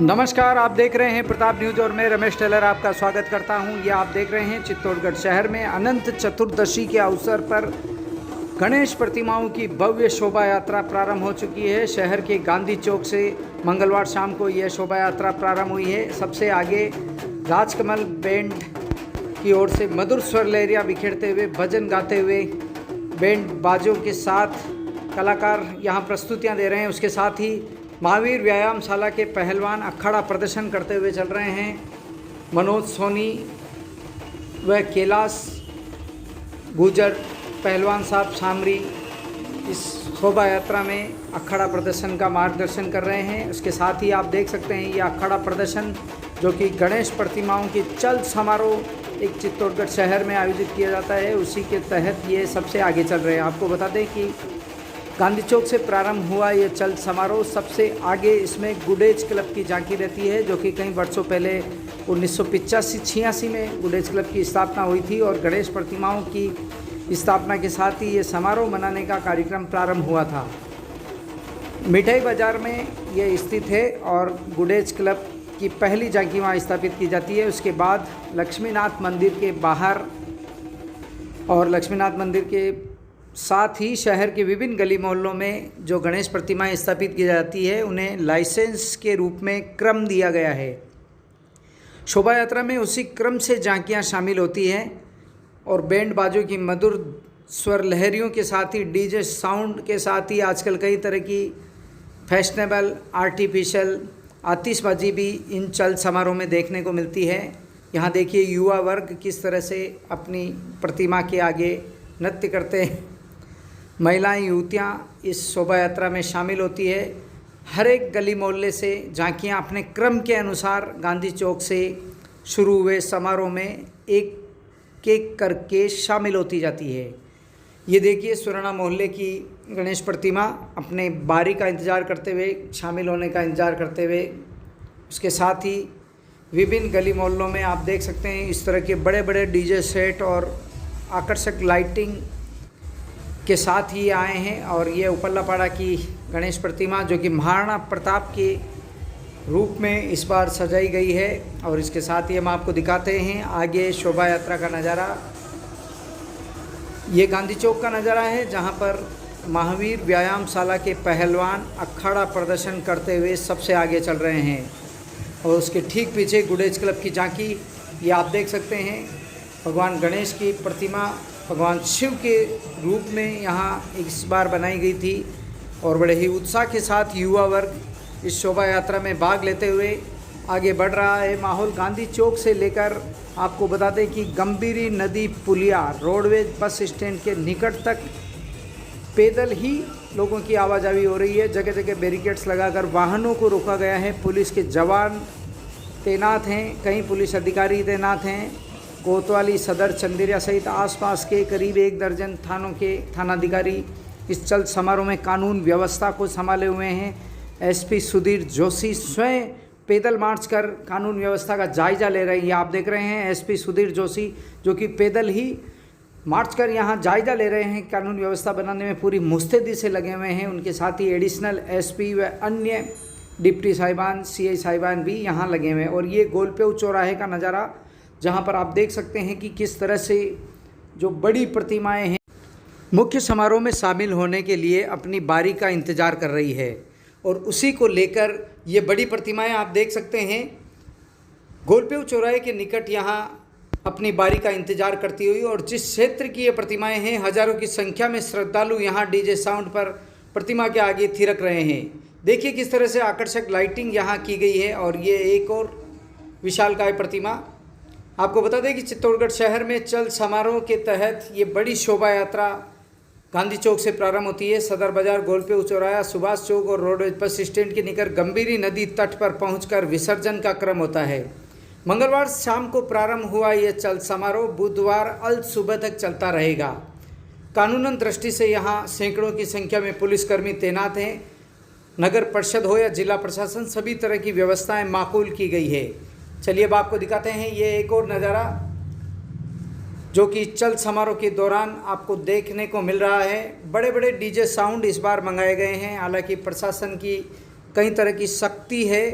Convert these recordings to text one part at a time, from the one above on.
नमस्कार, आप देख रहे हैं प्रताप न्यूज और मैं रमेश टेलर आपका स्वागत करता हूं। ये आप देख रहे हैं चित्तौड़गढ़ शहर में अनंत चतुर्दशी के अवसर पर गणेश प्रतिमाओं की भव्य शोभा यात्रा प्रारंभ हो चुकी है। शहर के गांधी चौक से मंगलवार शाम को यह शोभा यात्रा प्रारंभ हुई है। सबसे आगे राजकमल बैंड की ओर से मधुर स्वर लहरियाँ बिखेरते हुए, भजन गाते हुए, बैंड बाजों के साथ कलाकार यहाँ प्रस्तुतियाँ दे रहे हैं। उसके साथ ही महावीर व्यायामशाला के पहलवान अखाड़ा प्रदर्शन करते हुए चल रहे हैं। मनोज सोनी व कैलाश गुजर पहलवान साहब शामरी इस शोभा यात्रा में अखाड़ा प्रदर्शन का मार्गदर्शन कर रहे हैं। उसके साथ ही आप देख सकते हैं ये अखाड़ा प्रदर्शन जो कि गणेश प्रतिमाओं की चल समारोह एक चित्तौड़गढ़ शहर में आयोजित किया जाता है, उसी के तहत ये सबसे आगे चल रहे हैं। आपको बता दें कि गांधी चौक से प्रारंभ हुआ ये चल समारोह सबसे आगे इसमें गुडेज क्लब की झांकी रहती है, जो कि कई वर्षों पहले 1985-86 में गुडेज क्लब की स्थापना हुई थी और गणेश प्रतिमाओं की स्थापना के साथ ही ये समारोह मनाने का कार्यक्रम प्रारंभ हुआ था। मिठाई बाज़ार में ये स्थित है और गुडेज क्लब की पहली झांकी वहाँ स्थापित की जाती है। उसके बाद लक्ष्मीनाथ मंदिर के बाहर और लक्ष्मीनाथ मंदिर के साथ ही शहर के विभिन्न गली मोहल्लों में जो गणेश प्रतिमाएं स्थापित की जाती है उन्हें लाइसेंस के रूप में क्रम दिया गया है। शोभा यात्रा में उसी क्रम से झांकियां शामिल होती हैं और बैंड बाजों की मधुर स्वर लहरियों के साथ ही डीजे साउंड के साथ ही आजकल कई तरह की फैशनेबल आर्टिफिशियल आतिशबाजी भी इन चल समारोह में देखने को मिलती है। यहाँ देखिए युवा वर्ग किस तरह से अपनी प्रतिमा के आगे नृत्य करते हैं। महिलाएं युवतियां इस शोभा यात्रा में शामिल होती है। हर एक गली मोहल्ले से झांकियां अपने क्रम के अनुसार गांधी चौक से शुरू हुए समारोह में एक एक करके शामिल होती जाती है। ये देखिए सुराना मोहल्ले की गणेश प्रतिमा अपने बारी का इंतज़ार करते हुए, शामिल होने का इंतज़ार करते हुए, उसके साथ ही विभिन्न गली मोहल्लों में आप देख सकते हैं इस तरह के बड़े बड़े डीजे सेट और आकर्षक लाइटिंग के साथ ही आए हैं। और ये उपल्लापाड़ा की गणेश प्रतिमा जो कि महाराणा प्रताप के रूप में इस बार सजाई गई है और इसके साथ ही हम आपको दिखाते हैं आगे शोभा यात्रा का नज़ारा। ये गांधी चौक का नज़ारा है जहां पर महावीर व्यायामशाला के पहलवान अखाड़ा प्रदर्शन करते हुए सबसे आगे चल रहे हैं और उसके ठीक पीछे गुडेज क्लब की झांकी ये आप देख सकते हैं। भगवान गणेश की प्रतिमा भगवान शिव के रूप में यहाँ इस बार बनाई गई थी और बड़े ही उत्साह के साथ युवा वर्ग इस शोभा यात्रा में भाग लेते हुए आगे बढ़ रहा है। माहौल गांधी चौक से लेकर आपको बता दें कि गंभीरी नदी पुलिया रोडवेज बस स्टैंड के निकट तक पैदल ही लोगों की आवाजाही हो रही है। जगह जगह बैरिकेड्स लगाकर वाहनों को रोका गया है। पुलिस के जवान तैनात हैं, कई पुलिस अधिकारी तैनात हैं। कोतवाली, सदर, चंदेरिया सहित आसपास के करीब 1 दर्जन थानों के थानाधिकारी इस चल समारोह में कानून व्यवस्था को संभाले हुए हैं। एसपी सुधीर जोशी स्वयं पैदल मार्च कर कानून व्यवस्था का जायजा ले रहे हैं। ये आप देख रहे हैं एसपी सुधीर जोशी जो कि पैदल ही मार्च कर यहाँ जायजा ले रहे हैं। कानून व्यवस्था बनाने में पूरी मुस्तैदी से लगे हुए हैं। उनके साथ ही एडिशनल एसपी व अन्य डिप्टी साहिबान, सीआई साहिबान भी यहाँ लगे हुए हैं। और ये गोलपेव चौराहे का नज़ारा जहाँ पर आप देख सकते हैं कि किस तरह से जो बड़ी प्रतिमाएं हैं मुख्य समारोह में शामिल होने के लिए अपनी बारी का इंतज़ार कर रही है और उसी को लेकर ये बड़ी प्रतिमाएं आप देख सकते हैं गोलपेव चौराहे के निकट यहाँ अपनी बारी का इंतज़ार करती हुई। और जिस क्षेत्र की ये प्रतिमाएं हैं हज़ारों की संख्या में श्रद्धालु यहाँ डीजे साउंड पर प्रतिमा के आगे थिरक रहे हैं। देखिए किस तरह से आकर्षक लाइटिंग यहाँ की गई है। और ये एक और विशालकाय प्रतिमा। आपको बता दें कि चित्तौड़गढ़ शहर में चल समारोह के तहत ये बड़ी शोभा यात्रा गांधी चौक से प्रारंभ होती है। सदर बाजार, गोलपेव चौराहा, सुभाष चौक और रोडवेज बस स्टैंड के निकट गंभीरी नदी तट पर पहुंचकर विसर्जन का क्रम होता है। मंगलवार शाम को प्रारंभ हुआ यह चल समारोह बुधवार अल सुबह तक चलता रहेगा। कानूनन दृष्टि से यहाँ सैकड़ों की संख्या में पुलिसकर्मी तैनात हैं। नगर परिषद हो या जिला प्रशासन, सभी तरह की व्यवस्थाएं माकूल की गई है। चलिए अब आपको दिखाते हैं ये एक और नज़ारा जो कि चल समारोह के दौरान आपको देखने को मिल रहा है। बड़े बड़े डीजे साउंड इस बार मंगाए गए हैं। हालांकि प्रशासन की कई तरह की सख्ती है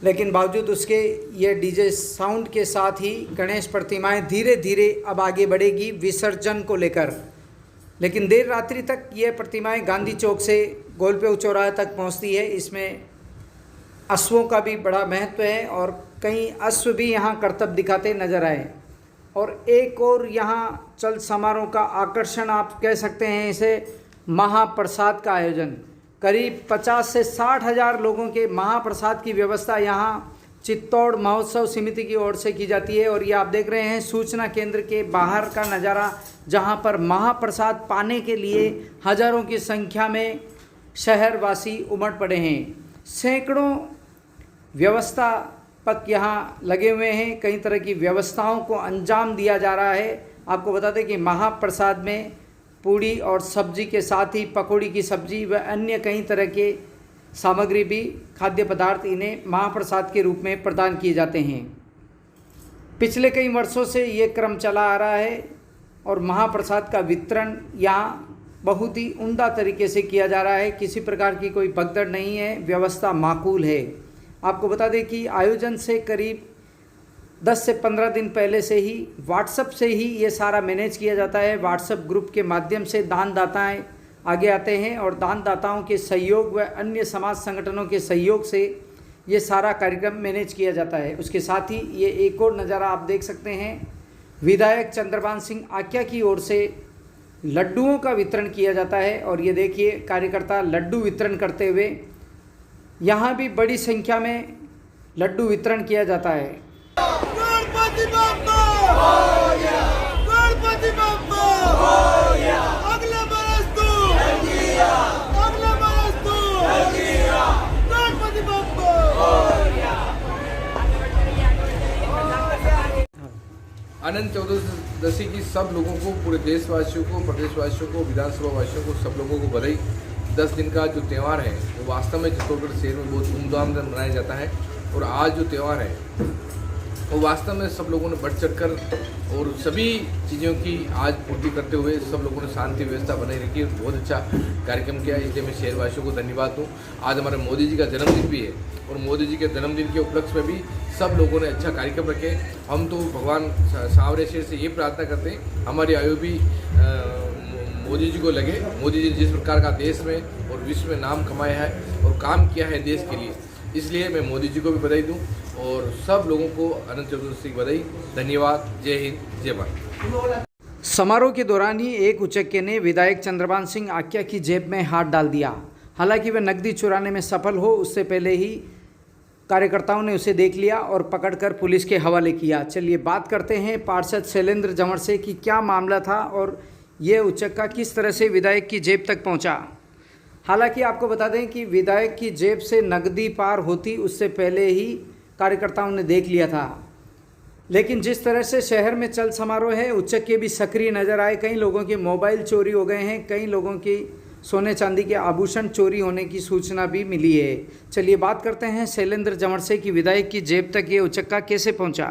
लेकिन बावजूद उसके ये डीजे साउंड के साथ ही गणेश प्रतिमाएं धीरे धीरे अब आगे बढ़ेगी विसर्जन को लेकर। लेकिन देर रात्रि तक ये प्रतिमाएं गांधी चौक से गोलपेव चौराहे तक पहुंचती है। इसमें अश्वों का भी बड़ा महत्व है और कई अश्व भी यहाँ करतब दिखाते नजर आए। और एक और यहाँ चल समारोह का आकर्षण आप कह सकते हैं इसे, महाप्रसाद का आयोजन। करीब 50 से 60 हज़ार लोगों के महाप्रसाद की व्यवस्था यहाँ चित्तौड़ महोत्सव समिति की ओर से की जाती है। और ये आप देख रहे हैं सूचना केंद्र के बाहर का नज़ारा, जहाँ पर महाप्रसाद पाने के लिए हजारों की संख्या में शहरवासी उमड़ पड़े हैं। सैकड़ों व्यवस्थापक यहाँ लगे हुए हैं, कई तरह की व्यवस्थाओं को अंजाम दिया जा रहा है। आपको बता दें कि महाप्रसाद में पूड़ी और सब्जी के साथ ही पकौड़ी की सब्जी व अन्य कई तरह के सामग्री भी, खाद्य पदार्थ इन्हें महाप्रसाद के रूप में प्रदान किए जाते हैं। पिछले कई वर्षों से ये क्रम चला आ रहा है और महाप्रसाद का वितरण यहाँ बहुत ही उम्दा तरीके से किया जा रहा है। किसी प्रकार की कोई भगदड़ नहीं है, व्यवस्था माकूल है। आपको बता दें कि आयोजन से करीब 10 से 15 दिन पहले से ही व्हाट्सएप से ही ये सारा मैनेज किया जाता है। व्हाट्सएप ग्रुप के माध्यम से दानदाताएं आगे आते हैं और दानदाताओं के सहयोग व अन्य समाज संगठनों के सहयोग से ये सारा कार्यक्रम मैनेज किया जाता है। उसके साथ ही ये एक और नज़ारा आप देख सकते हैं, विधायक चंद्रभान सिंह आक्या की ओर से लड्डुओं का वितरण किया जाता है। और ये देखिए कार्यकर्ता लड्डू वितरण करते हुए, यहाँ भी बड़ी संख्या में लड्डू वितरण किया जाता है। गणपति बप्पा गणपति बप्पा अगले बरस तू गणपति बप्पा। अनंत चतुर्दशी की सब लोगों को, पूरे देशवासियों को, प्रदेशवासियों को, विधानसभा वासियों को, सब लोगों को बधाई। 10 दिन का जो त्यौहार है वो वास्तव में चित्तौड़गढ़ शहर में बहुत धूमधाम से मनाया जाता है। और आज जो त्यौहार है वो वास्तव में सब लोगों ने बढ़ चढ़कर और सभी चीज़ों की आज पूर्ति करते हुए सब लोगों ने शांति व्यवस्था बनाई रखी। बहुत अच्छा कार्यक्रम किया, इसलिए मैं शहरवासियों को धन्यवाद दूँ। आज हमारे मोदी जी का जन्मदिन भी है और मोदी जी के जन्मदिन के उपलक्ष्य में भी सब लोगों ने अच्छा कार्यक्रम रखे। हम तो भगवान सांवरे शेर से ये प्रार्थना करते हैं हमारी आयु भी मोदी जी को लगे। मोदी जी ने जिस प्रकार का देश में और विश्व में नाम कमाया है और काम किया है देश के लिए, इसलिए मैं मोदी जी को भी बधाई दूं और सब लोगों को अनंत चतुर्दशी की बधाई। धन्यवाद। जय हिंद, जय भारत। समारोह के दौरान ही एक उचक्के ने विधायक चंद्रभान सिंह आक्या की जेब में हाथ डाल दिया। हालांकि वह नकदी चुराने में सफल हो उससे पहले ही कार्यकर्ताओं ने उसे देख लिया और पकड़कर पुलिस के हवाले किया। चलिए बात करते हैं पार्षद शैलेंद्र जंवर से कि क्या मामला था और ये उचक्का किस तरह से विधायक की जेब तक पहुंचा। हालांकि आपको बता दें कि विधायक की जेब से नकदी पार होती उससे पहले ही कार्यकर्ताओं ने देख लिया था। लेकिन जिस तरह से शहर में चल समारोह है, उचक्के भी सक्रिय नजर आए। कई लोगों के मोबाइल चोरी हो गए हैं, कई लोगों की सोने चांदी के आभूषण चोरी होने की सूचना भी मिली है। चलिए बात करते हैं शैलेंद्र जंवर से कि विधायक की जेब तक ये उचक्का कैसे पहुंचा।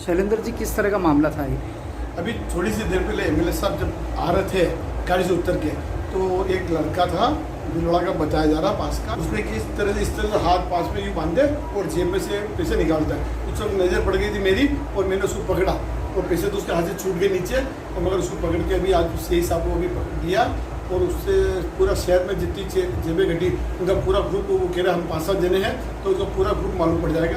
शैलेंद्र जी, किस तरह का मामला था ये? अभी थोड़ी सी देर पहले एमएलए साहब जब आ रहे थे गाड़ी से उतर के, तो एक लड़का था भिलवाड़ा का बताया जा रहा पास का, उसने किस तरह से इस तरह से हाथ पास में यूँ बांधे और जेब में से पैसे निकालता है। उस वक्त नज़र पड़ गई थी मेरी और मैंने उसको पकड़ा और पैसे तो उसके हाथ से छूट गए नीचे। और मगर उसको पकड़ के अभी आज सीआई साहब को अभी पकड़ दिया और उससे पूरा शहर में जितनी जेबें घटी उनका पूरा ग्रुप, वो कह रहे हम 5-7 जने हैं तो उसका पूरा ग्रुप मालूम पड़ जाएगा।